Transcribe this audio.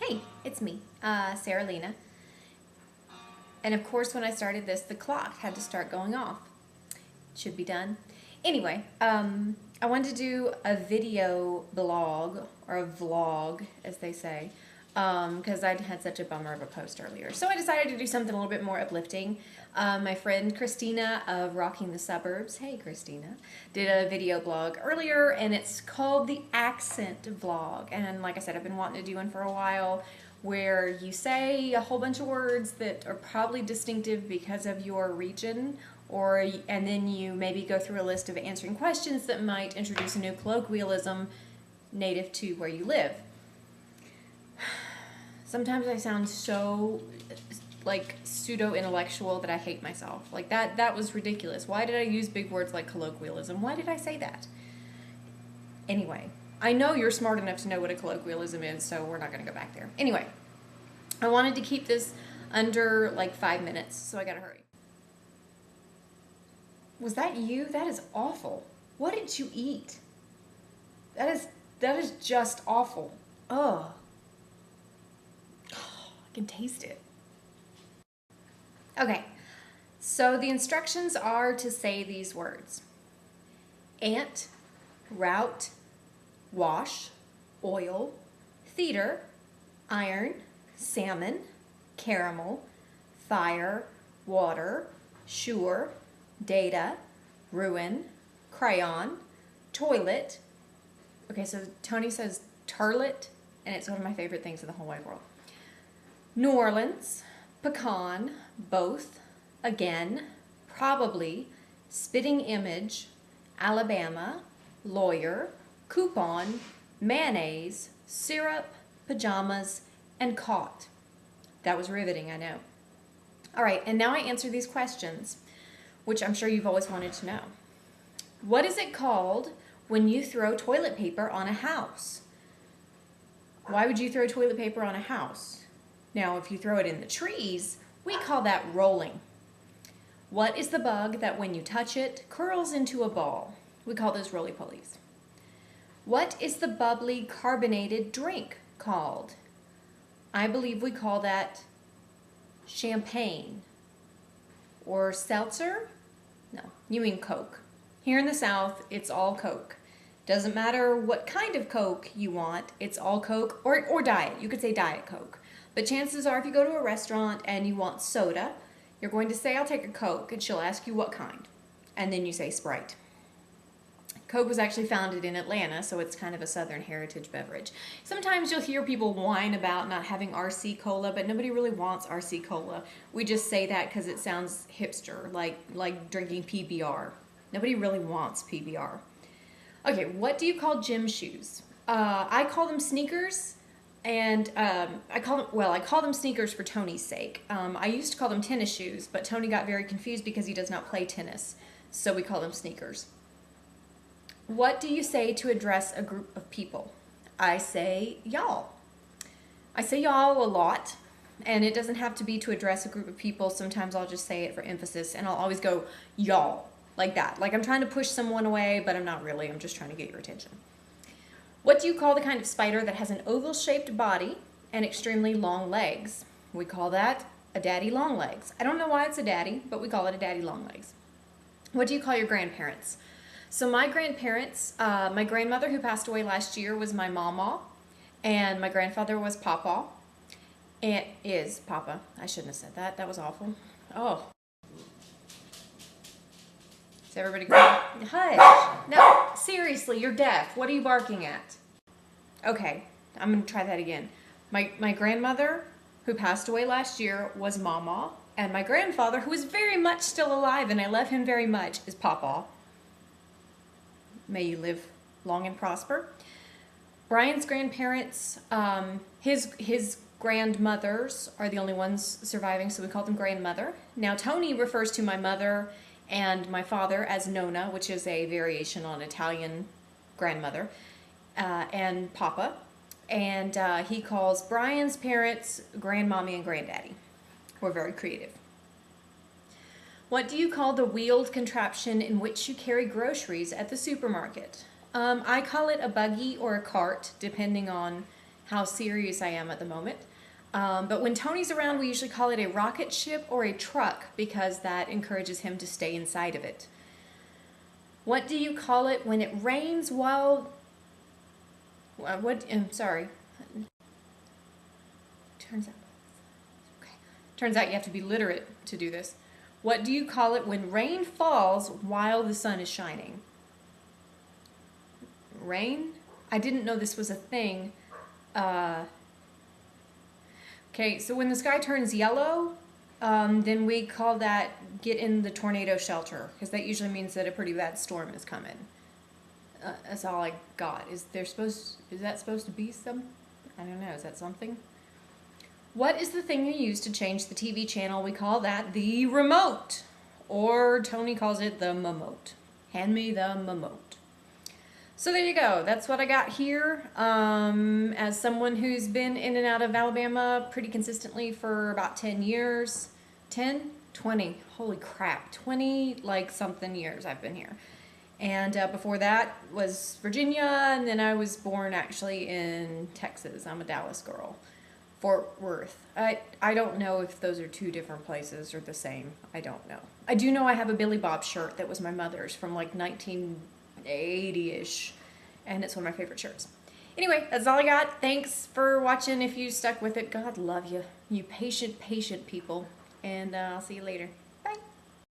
Hey, it's me, Sarah Lena. And of course, when I started this, the clock had to start going off. Should be done. Anyway, I wanted to do a video blog, or a vlog, as they say, because I'd had such a bummer of a post earlier. So I decided to do something a little bit more uplifting. My friend Christina of Rocking the Suburbs, hey Christina, did a video blog earlier, and it's called the Accent Vlog. And like I said, I've been wanting to do one for a while, where you say a whole bunch of words that are probably distinctive because of your region, and then you maybe go through a list of answering questions that might introduce a new colloquialism native to where you live. Sometimes I sound so like pseudo-intellectual that I hate myself. Like that was ridiculous. Why did I use big words like colloquialism? Why did I say that? Anyway, I know you're smart enough to know what a colloquialism is, so we're not going to go back there. Anyway, I wanted to keep this under like 5 minutes, so I gotta hurry. Was that you? That is awful. What did you eat? That is just awful. Ugh. I can taste it. Okay, so the instructions are to say these words: ant, route, wash, oil, theater, iron, salmon, caramel, fire, water, sure, data, ruin, crayon, toilet. Okay, so Tony says turlet, and it's one of my favorite things in the whole wide world. New Orleans, pecan, both, again, probably, spitting image, Alabama, lawyer, coupon, mayonnaise, syrup, pajamas, and caught. That was riveting, I know. All right, and now I answer these questions, which I'm sure you've always wanted to know. What is it called when you throw toilet paper on a house? Why would you throw toilet paper on a house? Now, if you throw it in the trees, we call that rolling. What is the bug that when you touch it, curls into a ball? We call those roly-polies. What is the bubbly carbonated drink called? I believe we call that champagne. Or seltzer? No, you mean Coke. Here in the South, it's all Coke. Doesn't matter what kind of Coke you want, it's all Coke or Diet. You could say Diet Coke. But chances are if you go to a restaurant and you want soda, you're going to say, I'll take a Coke, and she'll ask you what kind. And then you say Sprite. Coke was actually founded in Atlanta, so it's kind of a Southern heritage beverage. Sometimes you'll hear people whine about not having RC Cola, but nobody really wants RC Cola. We just say that because it sounds hipster, like drinking PBR. Nobody really wants PBR. Okay, what do you call gym shoes? I call them sneakers, and I call them sneakers for Tony's sake. I used to call them tennis shoes, but Tony got very confused because he does not play tennis, so we call them sneakers. What do you say to address a group of people? I say y'all. I say y'all a lot, and it doesn't have to be to address a group of people. Sometimes I'll just say it for emphasis, and I'll always go y'all, like that. Like I'm trying to push someone away, but I'm not really. I'm just trying to get your attention. What do you call the kind of spider that has an oval-shaped body and extremely long legs? We call that a daddy long legs. I don't know why it's a daddy, but we call it a daddy long legs. What do you call your grandparents? So my grandparents, my grandmother who passed away last year was my mama, and my grandfather was papa. And is papa. I shouldn't have said that. That was awful. Oh. Is everybody quiet? Hush. No, seriously, you're deaf. What are you barking at? Okay, I'm going to try that again. My grandmother who passed away last year was mama, and my grandfather, who is very much still alive, and I love him very much, is papa. May you live long and prosper. Brian's grandparents, his grandmothers are the only ones surviving, so we call them grandmother. Now Tony refers to my mother and my father as Nona, which is a variation on Italian grandmother, and Papa. And he calls Brian's parents grandmommy and granddaddy. We're very creative. What do you call the wheeled contraption in which you carry groceries at the supermarket? I call it a buggy or a cart, depending on how serious I am at the moment. But when Tony's around, we usually call it a rocket ship or a truck because that encourages him to stay inside of it. What do you call it when it rains while... I'm sorry. Turns out you have to be literate to do this. What do you call it when rain falls while the sun is shining? Rain? I didn't know this was a thing. Okay, so when the sky turns yellow, then we call that get in the tornado shelter, because that usually means that a pretty bad storm is coming. That's all I got. Is that supposed to be some? I don't know. Is that something? What is the thing you use to change the TV channel? We call that the remote, or Tony calls it the momote. Hand me the momote. So there you go. That's what I got here. As someone who's been in and out of Alabama pretty consistently for about 10 years. 10? 20. Holy crap. 20 like something years I've been here. And before that was Virginia, and then I was born actually in Texas. I'm a Dallas girl. Fort Worth. I don't know if those are two different places or the same. I don't know. I do know I have a Billy Bob shirt that was my mother's from like 1980-ish, and it's one of my favorite shirts. Anyway, that's all I got. Thanks for watching. If you stuck with it, God love you. You patient people. And I'll see you later.